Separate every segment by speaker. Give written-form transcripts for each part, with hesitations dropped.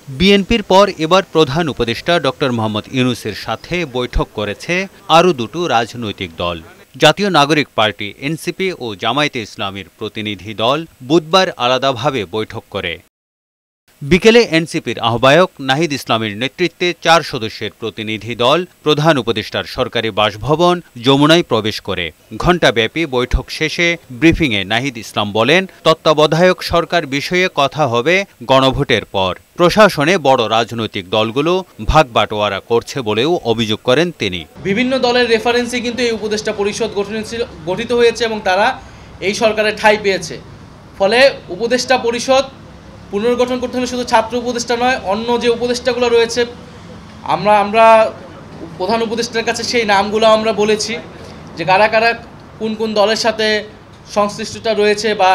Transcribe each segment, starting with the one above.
Speaker 1: বিএনপির পর এবার প্রধান উপদেষ্টা ডক্টর মোহাম্মদ ইউনূসের সাথে বৈঠক করেছে আরও দুটো রাজনৈতিক দল। জাতীয় নাগরিক পার্টি এনসিপি ও জামায়াতে ইসলামীর প্রতিনিধি দল বুধবার আলাদাভাবে বৈঠক করে। বিকেলে এনসিপির আহ্বায়ক নাহিদ ইসলামের নেতৃত্বে ৪ সদস্যের প্রতিনিধি দল প্রধান উপদেষ্টার সরকারি বাসভবন যমুনায় প্রবেশ করে। ঘণ্টাব্যাপী বৈঠক শেষে ব্রিফিংয়ে নাহিদ ইসলাম বলেন, তত্ত্বাবধায়ক সরকার বিষয়ে কথা হবে গণভোটের পর। প্রশাসনে বড় রাজনৈতিক দলগুলো ভাগবাটোয়ারা করছে বলেও অভিযোগ করেন তিনি।
Speaker 2: বিভিন্ন দলের রেফারেন্সে কিন্তু এই উপদেষ্টা পরিষদ গঠিত হয়েছে এবং তারা এই সরকারে ঠাঁই পেয়েছে। ফলে উপদেষ্টা পরিষদ পুনর্গঠন করতে হলে শুধু ছাত্র উপদেষ্টা নয়, অন্য যে উপদেষ্টাগুলো রয়েছে আমরা প্রধান উপদেষ্টার কাছে সেই নামগুলো আমরা বলেছি যে কারা কারা কোন কোন দলের সাথে সংশ্লিষ্টতা রয়েছে বা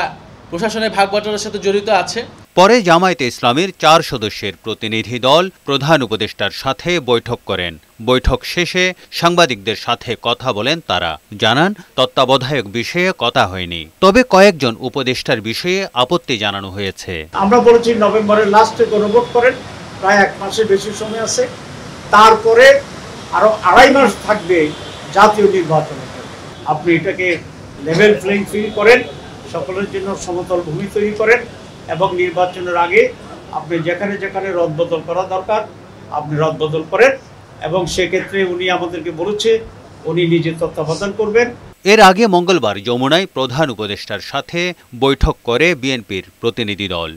Speaker 2: প্রশাসনের ভাগবাটোয়ারার সাথে জড়িত আছে।
Speaker 1: পরে জামায়াতে ইসলামীর ৪ সদস্যের প্রতিনিধি দল প্রধান উপদেষ্টার সাথে বৈঠক করেন। বৈঠক শেষে সাংবাদিকদের সাথে কথা বলেন তারা। জানান, তত্ত্বাবধায়ক বিষয়ে কথা হয়নি, তবে কয়েকজন উপদেষ্টার বিষয়ে আপত্তি জানানো হয়েছে।
Speaker 3: আমরা বলেছি নভেম্বরের লাস্টে গণভোট করেন, প্রায় 1 মাসের বেশি সময় আছে। তারপরে আরো 2.5 মাস থাকবে জাতীয় নির্বাচন। আপনি এটাকে লেভেল প্লেইং ফিল্ড করেন, সকলের জন্য সমতল ভূমি তৈরি করেন এবং নির্বাচনের আগে আপনি যেখানে যেখানে রদবদল করা দরকার আপনি রদবদল করেন। এবং সেক্ষেত্রে উনি আমাদেরকে বলেছে উনি নিজে তত্ত্বাবধান করবেন।
Speaker 1: এর আগে মঙ্গলবার যমুনায় প্রধান উপদেষ্টার সাথে বৈঠক করে বিএনপির প্রতিনিধি দল।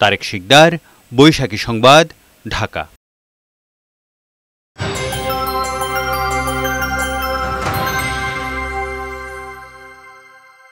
Speaker 1: তারেক শিকদার, বৈশাখী সংবাদ, ঢাকা।